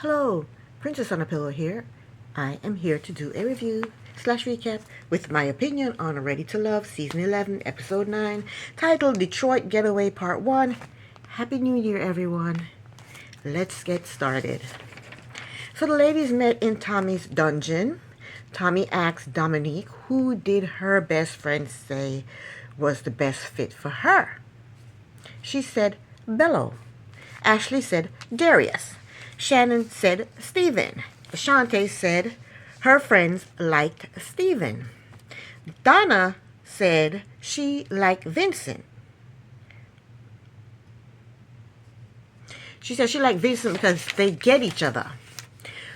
Hello, Princess on a Pillow here. I am here to do a review slash recap with my opinion on Ready to Love Season 11, Episode 9, titled Detroit Getaway Part 1. Happy New Year, everyone. Let's get started. So the ladies met in Tommy's dungeon. Tommy asked Dominique who did her best friend say was the best fit for her. She said Bello. Ashley said Darius. Shannon said Stephen. Ashante said her friends liked Stephen. Donna said she liked Vincent. She said she liked Vincent because they get each other.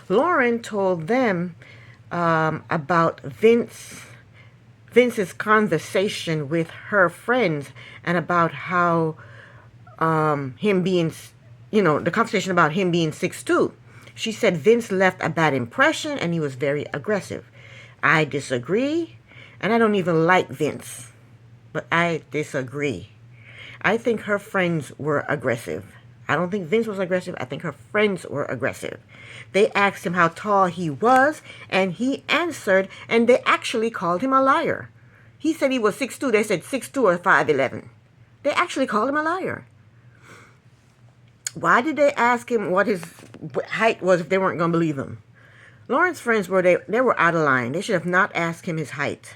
Lauren told them about Vince's conversation with her friends and about how him being, the conversation about him being 6'2". She said Vince left a bad impression and he was very aggressive. I disagree, and I don't even like Vince, but I disagree. I think her friends were aggressive. I don't think Vince was aggressive. I think her friends were aggressive. They asked him how tall he was, and he answered, and they actually called him a liar. He said he was 6'2". They said 6'2" or 5'11". They actually called him a liar. Why did they ask him what his height was if they weren't going to believe him? Lauren's friends they were out of line. They should have not asked him his height.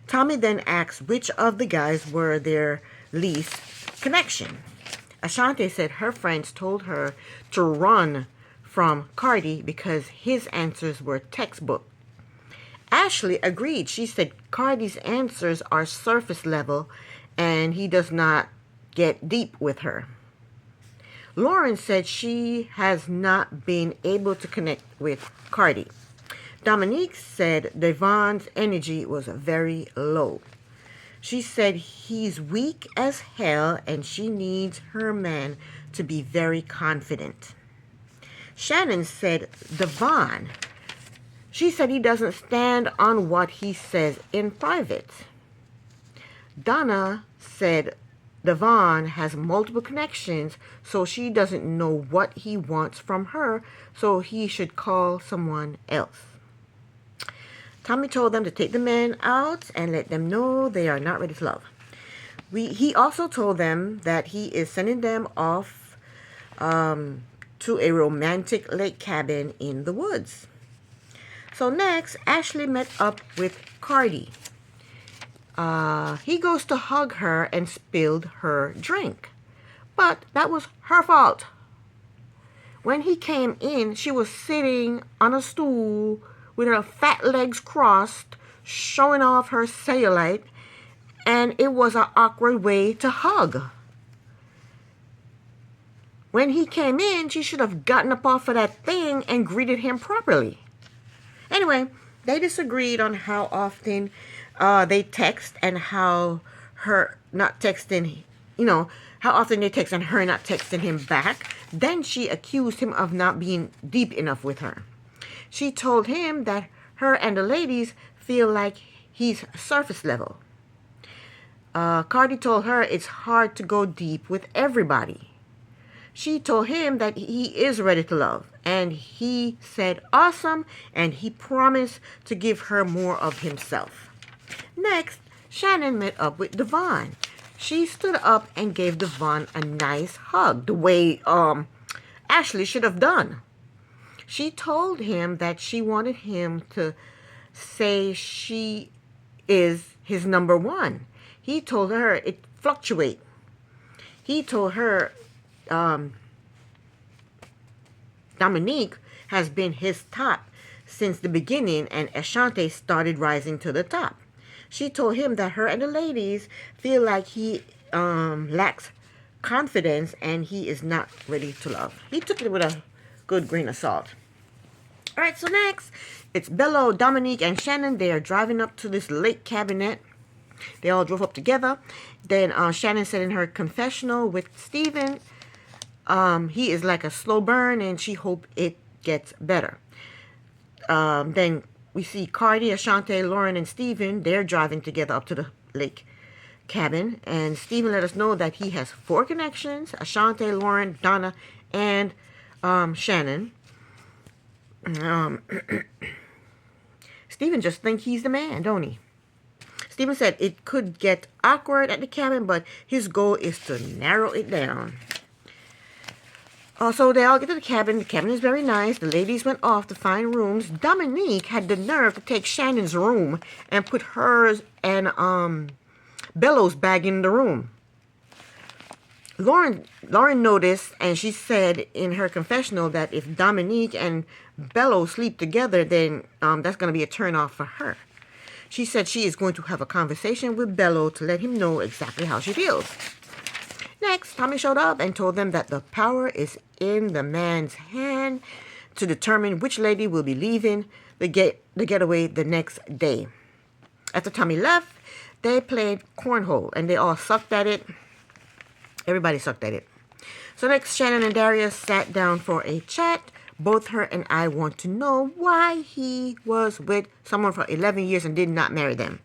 Tommy then asked which of the guys were their least connection. Ashante said her friends told her to run from Cardi because his answers were textbook. Ashley agreed. She said Cardi's answers are surface level and he does not get deep with her. Lauren said she has not been able to connect with Cardi. Dominique said Devon's energy was very low. She said he's weak as hell and she needs her man to be very confident. Shannon said Devon. She said he doesn't stand on what he says in private. Donna said Devon has multiple connections, so she doesn't know what he wants from her, so he should call someone else. Tommy told them to take the men out and let them know they are not ready to love. He also told them that he is sending them off to a romantic lake cabin in the woods. So next, Ashley met up with Cardi. He goes to hug her and spilled her drink. But that was her fault. When he came in, she was sitting on a stool with her fat legs crossed, showing off her cellulite, and it was an awkward way to hug. When he came in, she should have gotten up off of that thing and greeted him properly. Anyway, they disagreed on how often they text and how her not texting, how often they text and her not texting him back. Then she accused him of not being deep enough with her. She told him that her and the ladies feel like he's surface level. Cardi told her it's hard to go deep with everybody. She told him that he is ready to love, and he said awesome, and he promised to give her more of himself. Next, Shannon met up with Devon. She stood up and gave Devon a nice hug, the way Ashley should have done. She told him that she wanted him to say she is his number one. He told her it fluctuates. He told her Dominique has been his top since the beginning, and Ashante started rising to the top. She told him that her and the ladies feel like he lacks confidence and he is not ready to love. He took it with a good grain of salt. All right, so next, it's Bello, Dominique, and Shannon. They are driving up to this lake cabinet. They all drove up together. Then Shannon said in her confessional with Stephen, he is like a slow burn and she hoped it gets better. Then we see Cardi, Ashante, Lauren, and Stephen. They're driving together up to the lake cabin. And Stephen let us know that he has 4 connections: Ashante, Lauren, Donna, and Shannon. Um, Steven just thinks he's the man, don't he? Steven said it could get awkward at the cabin, but his goal is to narrow it down. So they all get to the cabin. The cabin is very nice. The ladies went off to find rooms. Dominique had the nerve to take Shannon's room and put hers and Bello's bag in the room. Lauren noticed, and she said in her confessional that if Dominique and Bello sleep together, then that's going to be a turnoff for her. She said she is going to have a conversation with Bello to let him know exactly how she feels. Next, Tommy showed up and told them that the power is in the man's hand to determine which lady will be leaving the getaway the next day. After Tommy left, they played cornhole and they all sucked at it. Everybody sucked at it. So next, Shannon and Darius sat down for a chat. Both her and I want to know why he was with someone for 11 years and did not marry them.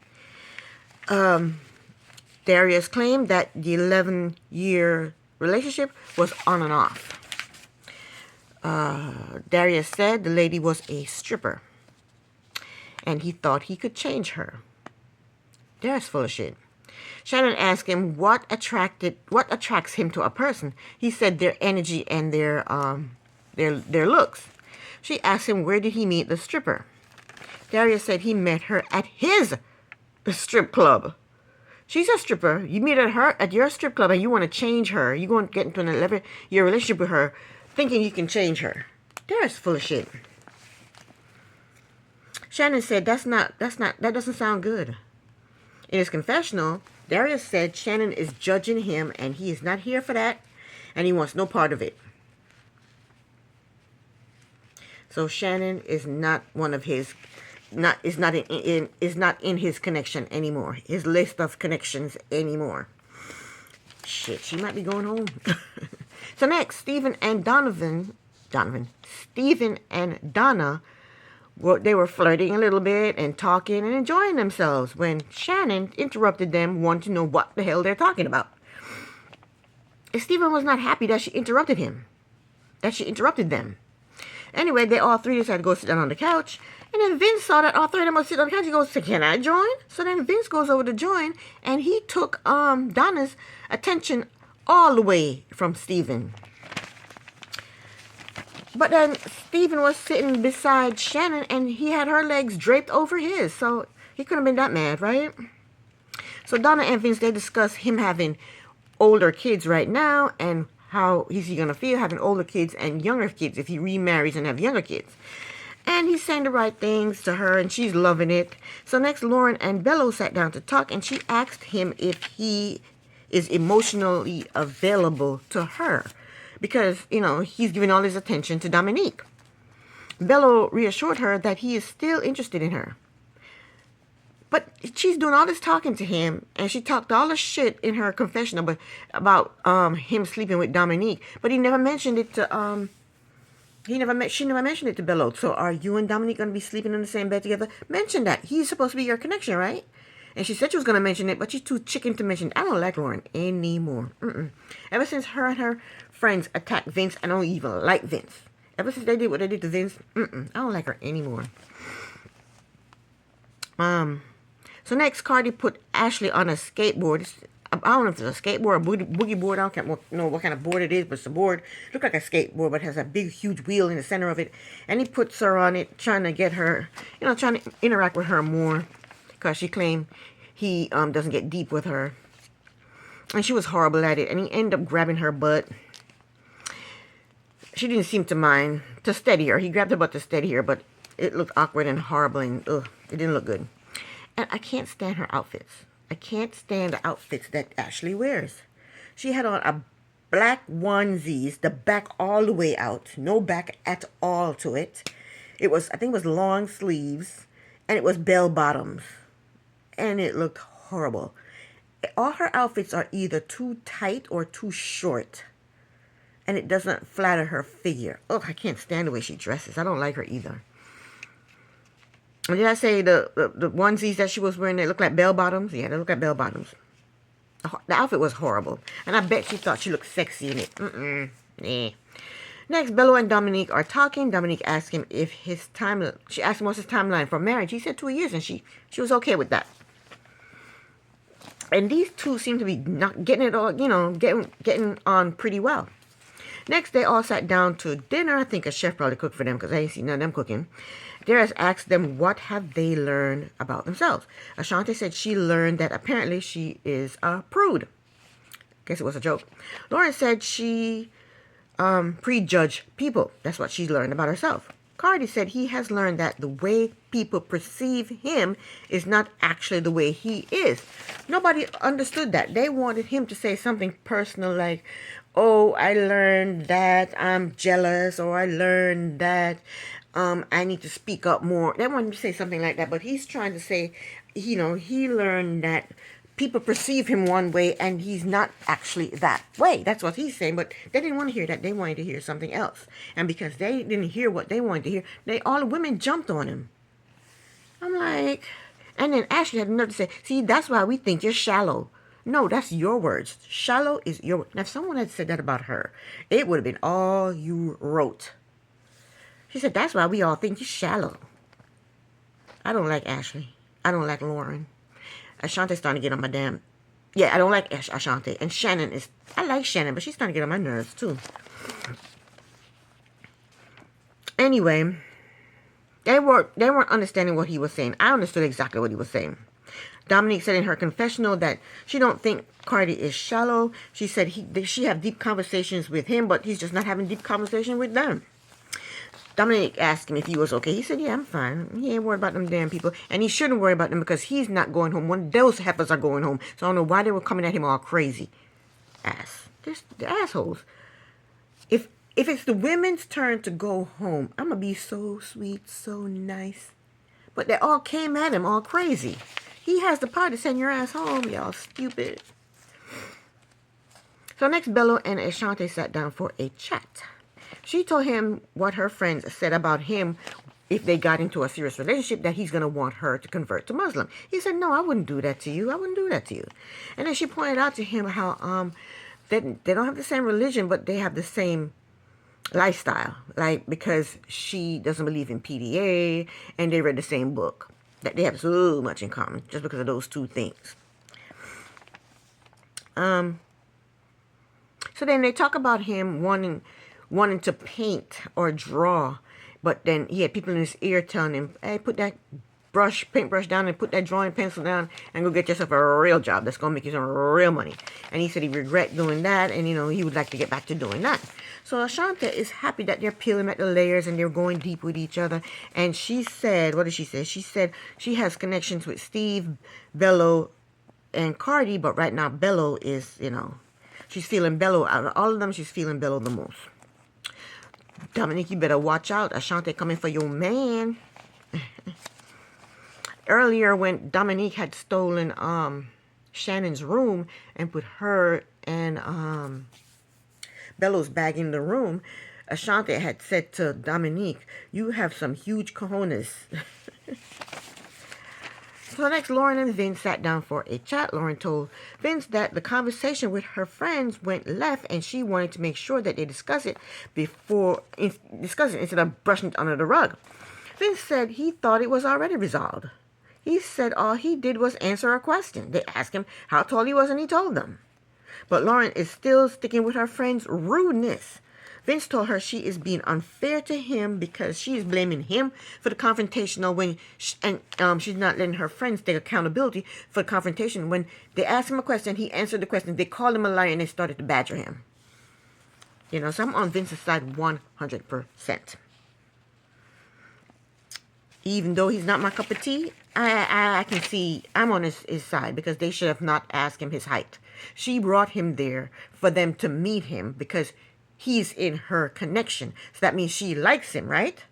Darius claimed that the 11-year relationship was on and off. Darius said the lady was a stripper, and he thought he could change her. Darius full of shit. Shannon asked him what attracts him to a person. He said their energy and their looks. She asked him where did he meet the stripper. Darius said he met her at his strip club. She's a stripper. You meet her at your strip club and you want to change her. You want to get into an 11-year relationship with her thinking you can change her. Darius full of shit. Shannon said that doesn't sound good. In his confessional, Darius said Shannon is judging him and he is not here for that and he wants no part of it. So Shannon is not one of his is not in his connection anymore. His list of connections anymore. Shit, she might be going home. So next, Stephen and Donna, they were flirting a little bit and talking and enjoying themselves when Shannon interrupted them, wanting to know what the hell they're talking about. And Stephen was not happy that she interrupted them. Anyway, they all three decided to go sit down on the couch. And then Vince saw that all three of them were sitting on the couch. He goes, can I join? So then Vince goes over to join. And he took Donna's attention all the way from Stephen. But then Stephen was sitting beside Shannon. And he had her legs draped over his. So he couldn't have been that mad, right? So Donna and Vince, they discuss him having older kids right now. And how is he going to feel having older kids and younger kids if he remarries and have younger kids. And he's saying the right things to her and she's loving it. So next, Lauren and Bello sat down to talk and she asked him if he is emotionally available to her. Because, he's giving all his attention to Dominique. Bello reassured her that he is still interested in her. But she's doing all this talking to him, and she talked all the shit in her confessional about him sleeping with Dominique. But he never mentioned it to she never mentioned it to Bello. So are you and Dominique going to be sleeping in the same bed together? Mention that. He's supposed to be your connection, right? And she said she was going to mention it, but she's too chicken to mention it. I don't like Lauren anymore. Ever since her and her friends attacked Vince, I don't even like Vince. Ever since they did what they did to Vince, I don't like her anymore. So next, Cardi put Ashley on a skateboard. I don't know if it's a skateboard or a boogie board. I don't know what kind of board it is, but it's a board. It looks like a skateboard, but it has a big, huge wheel in the center of it. And he puts her on it, trying to get her, trying to interact with her more. Because she claimed he doesn't get deep with her. And she was horrible at it. And he ended up grabbing her butt. She didn't seem to mind. To steady her. He grabbed her butt to steady her, but it looked awkward and horrible. And it didn't look good. And I can't stand her outfits. I can't stand the outfits that Ashley wears. She had on a black onesies, the back all the way out. No back at all to it. I think it was long sleeves. And it was bell bottoms. And it looked horrible. All her outfits are either too tight or too short. And it doesn't flatter her figure. Oh, I can't stand the way she dresses. I don't like her either. Did I say the onesies that she was wearing, they look like bell bottoms? Yeah, they look like bell bottoms. The outfit was horrible. And I bet she thought she looked sexy in it. Nah. Next, Bello and Dominique are talking. Dominique asked him if his time. She asked him what's his timeline for marriage. He said 2 years, and she was okay with that. And these two seem to be not getting it all, getting on pretty well. Next, they all sat down to dinner. I think a chef probably cooked for them because I ain't seen none of them cooking. Darius asked them what have they learned about themselves. Ashanti said she learned that apparently she is a prude. Guess it was a joke. Lauren said she prejudged people. That's what she learned about herself. Cardi said he has learned that the way people perceive him is not actually the way he is. Nobody understood that. They wanted him to say something personal like, oh, I learned that I'm jealous, or I learned that I need to speak up more. They wanted him to say something like that, but he's trying to say, he learned that people perceive him one way and he's not actually that way. That's what he's saying, but they didn't want to hear that. They wanted to hear something else. And because they didn't hear what they wanted to hear, all the women jumped on him. I'm like, and then Ashley had enough to say, see, that's why we think you're shallow. No, that's your words. Shallow is your word. Now, if someone had said that about her, it would have been all you wrote. She said, that's why we all think you're shallow. I don't like Ashley. I don't like Lauren. Ashanti's starting to get on my damn... Yeah, I don't like Ashanti. And Shannon is... I like Shannon, but she's starting to get on my nerves, too. Anyway, they weren't understanding what he was saying. I understood exactly what he was saying. Dominique said in her confessional that she don't think Cardi is shallow. She said she have deep conversations with him, but he's just not having deep conversation with them. Dominique asked him if he was okay. He said, yeah, I'm fine. He ain't worried about them damn people. And he shouldn't worry about them because he's not going home. One of those heifers are going home. So I don't know why they were coming at him all crazy. They're assholes. If it's the women's turn to go home, I'm going to be so sweet, so nice. But they all came at him all crazy. He has the power to send your ass home, y'all stupid. So next, Bello and Ashanti sat down for a chat. She told him what her friends said about him if they got into a serious relationship, that he's going to want her to convert to Muslim. He said, no, I wouldn't do that to you. I wouldn't do that to you. And then she pointed out to him how they don't have the same religion, but they have the same lifestyle. Like, because she doesn't believe in PDA and they read the same book. That they have so much in common just because of those two things. So then they talk about him wanting to paint or draw, but then he had people in his ear telling him, hey, put that paintbrush down and put that drawing pencil down and go get yourself a real job that's going to make you some real money. And he said he regret doing that, and he would like to get back to doing that. So Ashanti is happy that they're peeling back the layers and they're going deep with each other. And she said, what did she say? She said she has connections with Steve, Bello, and Cardi, but right now Bello is, she's feeling Bello. Out of all of them, she's feeling Bello the most. Dominique, you better watch out. Ashanti coming for your man. Earlier, when Dominique had stolen Shannon's room and put her and Bello's bag in the room, Ashanti had said to Dominique, you have some huge cojones. So next, Lauren and Vince sat down for a chat. Lauren told Vince that the conversation with her friends went left and she wanted to make sure that they discuss it instead of brushing it under the rug. Vince said he thought it was already resolved. He said all he did was answer a question. They asked him how tall he was and he told them. But Lauren is still sticking with her friend's rudeness. Vince told her she is being unfair to him because she is blaming him for the confrontational she's not letting her friends take accountability for the confrontation. When they asked him a question, he answered the question. They called him a liar and they started to badger him. So I'm on Vince's side 100%. Even though he's not my cup of tea, I can see I'm on his side because they should have not asked him his height. She brought him there for them to meet him because he's in her connection. So that means she likes him, right?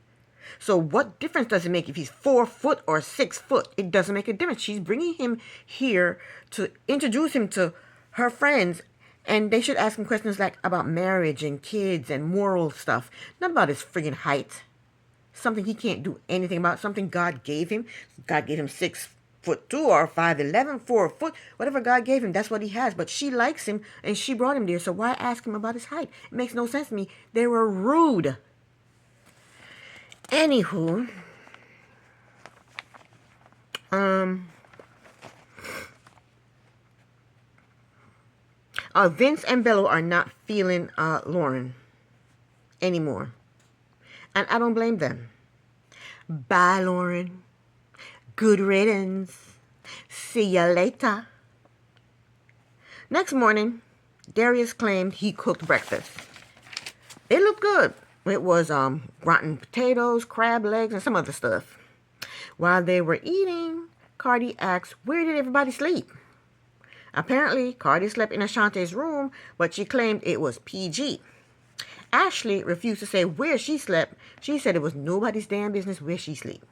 So what difference does it make if he's 4 foot or 6 foot? It doesn't make a difference. She's bringing him here to introduce him to her friends, and they should ask him questions like about marriage and kids and moral stuff, not about his friggin' height. Something he can't do anything about, something God gave him. God gave him 6 5'2" or 5'11", 4 foot, whatever God gave him, that's what he has. But she likes him, and she brought him there. So why ask him about his height? It makes no sense to me. They were rude. Anywho, Vince and Bello are not feeling Lauren anymore, and I don't blame them. Bye, Lauren. Good riddance. See ya later. Next morning, Darius claimed he cooked breakfast. It looked good. It was rotten potatoes, crab legs, and some other stuff. While they were eating, Cardi asked, where did everybody sleep? Apparently, Cardi slept in Ashante's room, but she claimed it was PG. Ashley refused to say where she slept. She said it was nobody's damn business where she slept.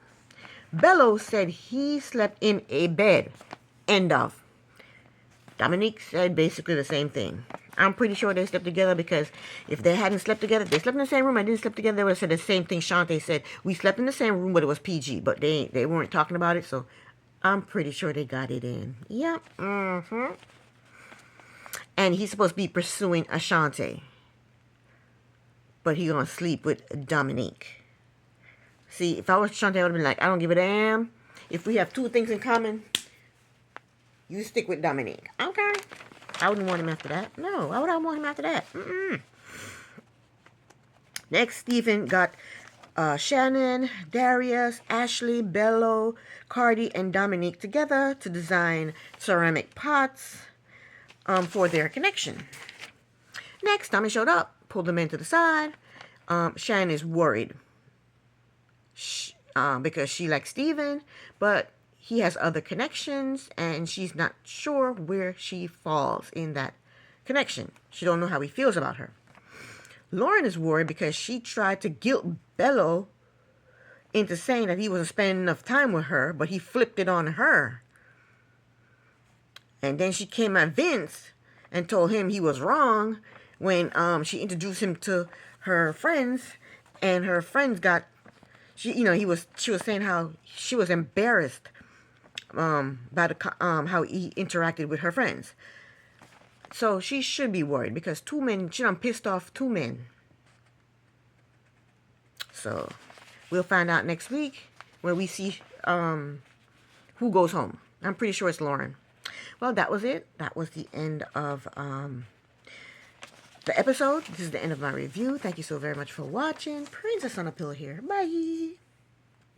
Bello said he slept in a bed. End of. Dominique said basically the same thing. I'm pretty sure they slept together, because if they hadn't slept together, if they slept in the same room and didn't sleep together, they would have said the same thing Shante said. We slept in the same room, but it was PG. But they weren't talking about it, so I'm pretty sure they got it in. Yep. And he's supposed to be pursuing Ashante, but he gonna sleep with Dominique. See, if I was Ashante, I would have been like, I don't give a damn. If we have two things in common, you stick with Dominique. Okay. I wouldn't want him after that. No, why would I want him after that? Next, Stephen got Shannon, Darius, Ashley, Bello, Cardi, and Dominique together to design ceramic pots for their connection. Next, Tommy showed up, pulled them into the side. Shannon is worried because she likes Stephen, but he has other connections, and she's not sure where she falls in that connection. She don't know how he feels about her. Lauren is worried because she tried to guilt Bello into saying that he wasn't spending enough time with her, but he flipped it on her. And then she came at Vince and told him he was wrong when she introduced him to her friends, and her friends got she was saying how she was embarrassed by how he interacted with her friends. So she should be worried because she done pissed off two men. So we'll find out next week when we see who goes home. I'm pretty sure it's Lauren. Well, that was it. That was the end of the episode. This is the end of my review. Thank you so very much for watching. Princess on a Pillow here. Bye.